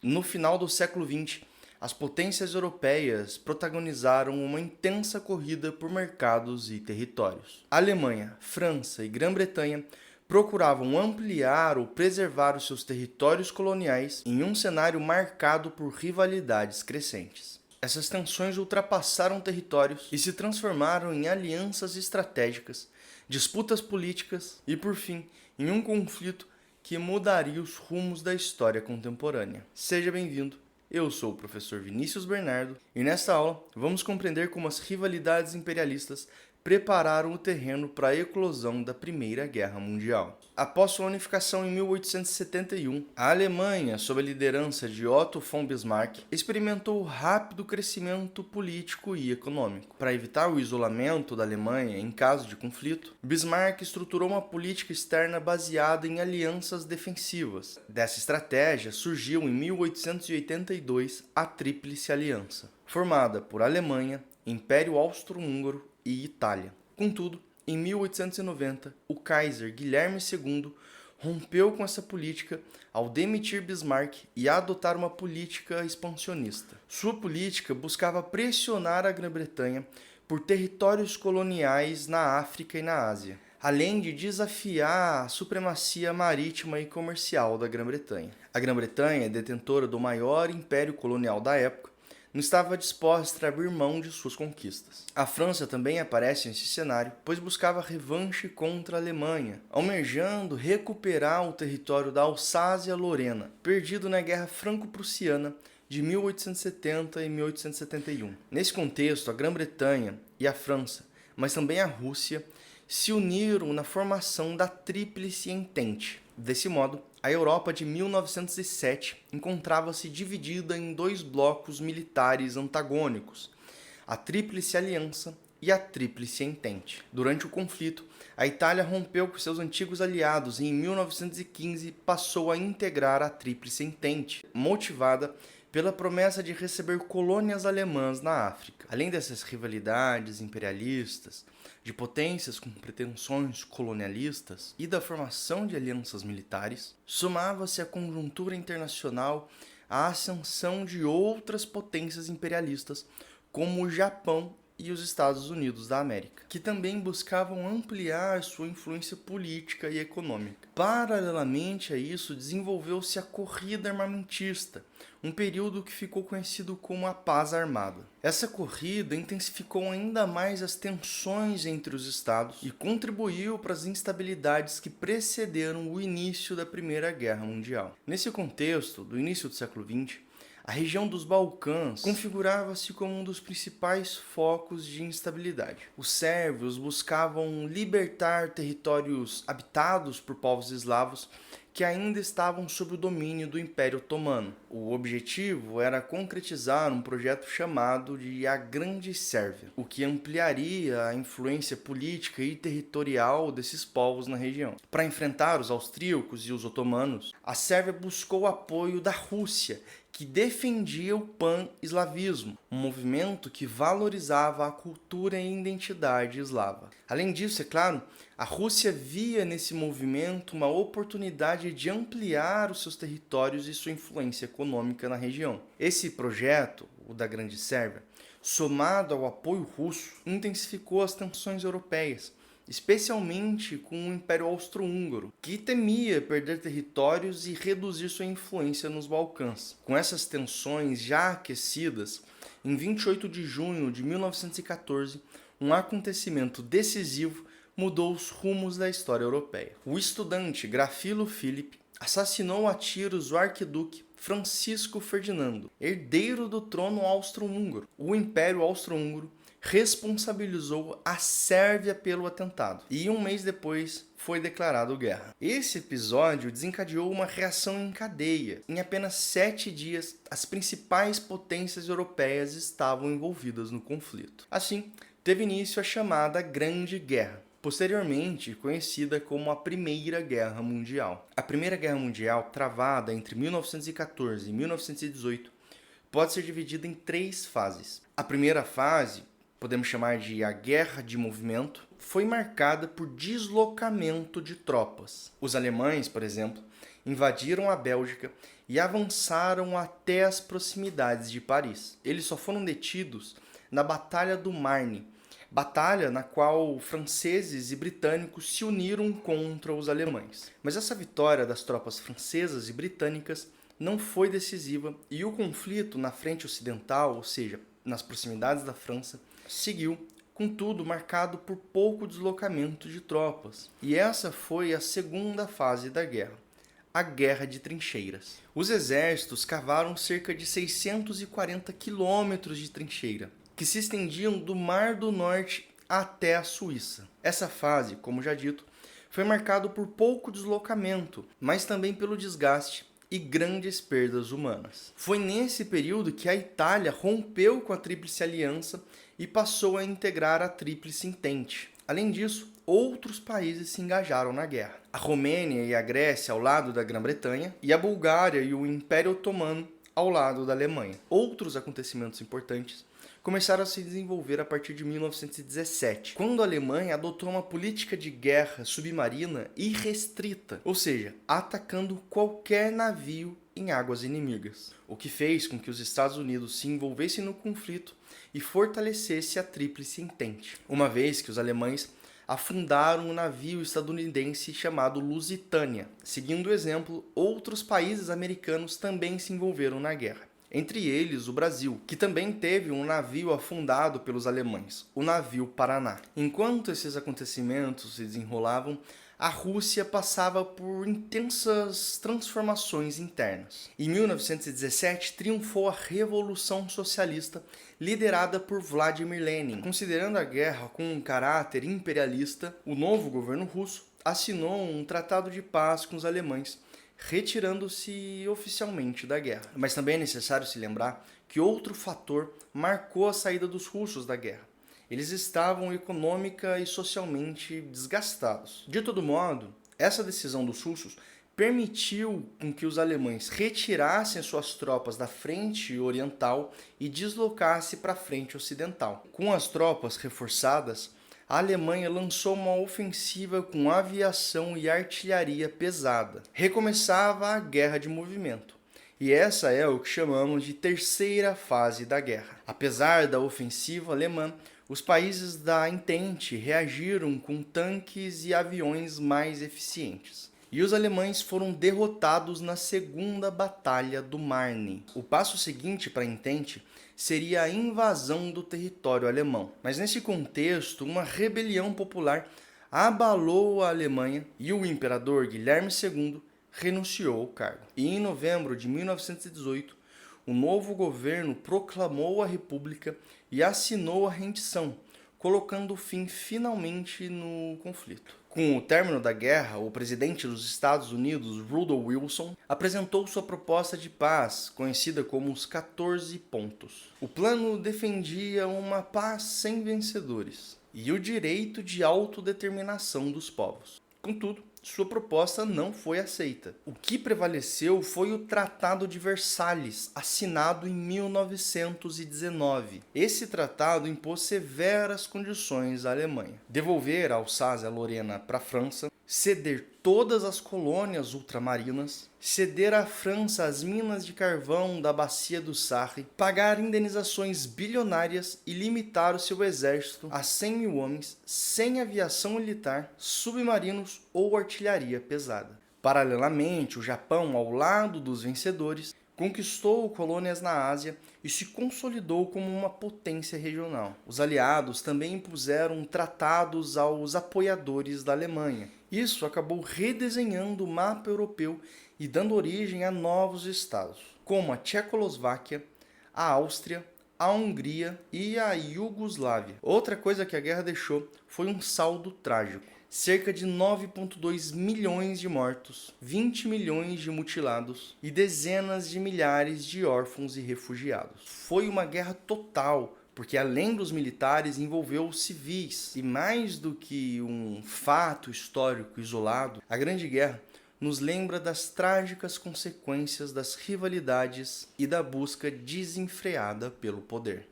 No final do século XX, as potências europeias protagonizaram uma intensa corrida por mercados e territórios. A Alemanha, França e Grã-Bretanha procuravam ampliar ou preservar os seus territórios coloniais em um cenário marcado por rivalidades crescentes. Essas tensões ultrapassaram territórios e se transformaram em alianças estratégicas, disputas políticas e, por fim, em um conflito que mudaria os rumos da história contemporânea. Seja bem-vindo! Eu sou o professor Vinícius Bernardo e nesta aula vamos compreender como as rivalidades imperialistas prepararam o terreno para a eclosão da Primeira Guerra Mundial. Após sua unificação em 1871, a Alemanha, sob a liderança de Otto von Bismarck, experimentou rápido crescimento político e econômico. Para evitar o isolamento da Alemanha em caso de conflito, Bismarck estruturou uma política externa baseada em alianças defensivas. Dessa estratégia surgiu em 1882 a Tríplice Aliança, formada por Alemanha, Império Austro-Húngaro e Itália. Contudo, em 1890, o Kaiser Guilherme II rompeu com essa política ao demitir Bismarck e adotar uma política expansionista. Sua política buscava pressionar a Grã-Bretanha por territórios coloniais na África e na Ásia, além de desafiar a supremacia marítima e comercial da Grã-Bretanha. A Grã-Bretanha, detentora do maior império colonial da época, não estava disposta a abrir mão de suas conquistas. A França também aparece nesse cenário, pois buscava revanche contra a Alemanha, almejando recuperar o território da Alsácia-Lorena, perdido na Guerra Franco-Prussiana de 1870 e 1871. Nesse contexto, a Grã-Bretanha e a França, mas também a Rússia, se uniram na formação da Tríplice Entente. Desse modo, a Europa de 1907 encontrava-se dividida em dois blocos militares antagônicos, a Tríplice Aliança e a Tríplice Entente. Durante o conflito, a Itália rompeu com seus antigos aliados e em 1915 passou a integrar a Tríplice Entente, motivada pela promessa de receber colônias alemãs na África. Além dessas rivalidades imperialistas, de potências com pretensões colonialistas e da formação de alianças militares, somava-se à conjuntura internacional a ascensão de outras potências imperialistas, como o Japão e os Estados Unidos da América, que também buscavam ampliar sua influência política e econômica. Paralelamente a isso, desenvolveu-se a corrida armamentista, um período que ficou conhecido como a Paz Armada. Essa corrida intensificou ainda mais as tensões entre os estados e contribuiu para as instabilidades que precederam o início da Primeira Guerra Mundial. Nesse contexto, do início do século XX, a região dos Balcãs configurava-se como um dos principais focos de instabilidade. Os sérvios buscavam libertar territórios habitados por povos eslavos que ainda estavam sob o domínio do Império Otomano. O objetivo era concretizar um projeto chamado de a Grande Sérvia, o que ampliaria a influência política e territorial desses povos na região. Para enfrentar os austríacos e os otomanos, a Sérvia buscou o apoio da Rússia, que defendia o pan-eslavismo, um movimento que valorizava a cultura e identidade eslava. Além disso, é claro, a Rússia via nesse movimento uma oportunidade de ampliar os seus territórios e sua influência econômica na região. Esse projeto, o da Grande Sérvia, somado ao apoio russo, intensificou as tensões europeias, especialmente com o Império Austro-Húngaro, que temia perder territórios e reduzir sua influência nos Balcãs. Com essas tensões já aquecidas, em 28 de junho de 1914, um acontecimento decisivo mudou os rumos da história europeia. O estudante Grafilo Philipp assassinou a tiros o arquiduque Francisco Ferdinando, herdeiro do trono austro-húngaro. O Império Austro-Húngaro responsabilizou a Sérvia pelo atentado e um mês depois foi declarado guerra. Esse episódio desencadeou uma reação em cadeia. Em apenas 7 dias, as principais potências europeias estavam envolvidas no conflito. Assim, teve início a chamada Grande Guerra, posteriormente conhecida como a Primeira Guerra Mundial. A Primeira Guerra Mundial, travada entre 1914 e 1918, pode ser dividida em 3 fases. A primeira fase podemos chamar de a Guerra de Movimento, foi marcada por deslocamento de tropas. Os alemães, por exemplo, invadiram a Bélgica e avançaram até as proximidades de Paris. Eles só foram detidos na Batalha do Marne, batalha na qual franceses e britânicos se uniram contra os alemães. Mas essa vitória das tropas francesas e britânicas não foi decisiva e o conflito na frente ocidental, ou seja, nas proximidades da França, seguiu, contudo, marcado por pouco deslocamento de tropas. E essa foi a segunda fase da guerra, a Guerra de Trincheiras. Os exércitos cavaram cerca de 640 quilômetros de trincheira, que se estendiam do Mar do Norte até a Suíça. Essa fase, como já dito, foi marcada por pouco deslocamento, mas também pelo desgaste e grandes perdas humanas. Foi nesse período que a Itália rompeu com a Tríplice Aliança e passou a integrar a Tríplice Entente. Além disso, outros países se engajaram na guerra. A Romênia e a Grécia ao lado da Grã-Bretanha e a Bulgária e o Império Otomano ao lado da Alemanha. Outros acontecimentos importantes começaram a se desenvolver a partir de 1917, quando a Alemanha adotou uma política de guerra submarina irrestrita, ou seja, atacando qualquer navio em águas inimigas, o que fez com que os Estados Unidos se envolvessem no conflito e fortalecesse a Tríplice Entente, uma vez que os alemães afundaram um navio estadunidense chamado Lusitânia. Seguindo o exemplo, outros países americanos também se envolveram na guerra. Entre eles, o Brasil, que também teve um navio afundado pelos alemães, o navio Paraná. Enquanto esses acontecimentos se desenrolavam, a Rússia passava por intensas transformações internas. Em 1917, triunfou a Revolução Socialista, liderada por Vladimir Lenin. Considerando a guerra com um caráter imperialista, o novo governo russo assinou um tratado de paz com os alemães, retirando-se oficialmente da guerra. Mas também é necessário se lembrar que outro fator marcou a saída dos russos da guerra. Eles estavam econômica e socialmente desgastados. De todo modo, essa decisão dos russos permitiu com que os alemães retirassem suas tropas da frente oriental e deslocassem para a frente ocidental. Com as tropas reforçadas, a Alemanha lançou uma ofensiva com aviação e artilharia pesada. Recomeçava a Guerra de Movimento. E essa é o que chamamos de terceira fase da guerra. Apesar da ofensiva alemã, os países da Entente reagiram com tanques e aviões mais eficientes. E os alemães foram derrotados na Segunda Batalha do Marne. O passo seguinte para a Entente seria a invasão do território alemão. Mas nesse contexto, uma rebelião popular abalou a Alemanha e o imperador Guilherme II renunciou ao cargo. E em novembro de 1918, o novo governo proclamou a República e assinou a rendição, colocando fim finalmente no conflito. Com o término da guerra, o presidente dos Estados Unidos, Woodrow Wilson, apresentou sua proposta de paz, conhecida como os 14 pontos. O plano defendia uma paz sem vencedores e o direito de autodeterminação dos povos. Contudo, sua proposta não foi aceita. O que prevaleceu foi o Tratado de Versalhes, assinado em 1919. Esse tratado impôs severas condições à Alemanha: devolver a Alsácia-Lorena para a França, ceder todas as colônias ultramarinas, ceder à França as minas de carvão da bacia do Sarre, pagar indenizações bilionárias e limitar o seu exército a 100 mil homens, sem aviação militar, submarinos ou artilharia pesada. Paralelamente, o Japão, ao lado dos vencedores, conquistou colônias na Ásia e se consolidou como uma potência regional. Os aliados também impuseram tratados aos apoiadores da Alemanha. Isso acabou redesenhando o mapa europeu e dando origem a novos estados, como a Tchecoslováquia, a Áustria, a Hungria e a Iugoslávia. Outra coisa que a guerra deixou foi um saldo trágico: cerca de 9,2 milhões de mortos, 20 milhões de mutilados e dezenas de milhares de órfãos e refugiados. Foi uma guerra total, porque além dos militares envolveu os civis. E mais do que um fato histórico isolado, a Grande Guerra nos lembra das trágicas consequências das rivalidades e da busca desenfreada pelo poder.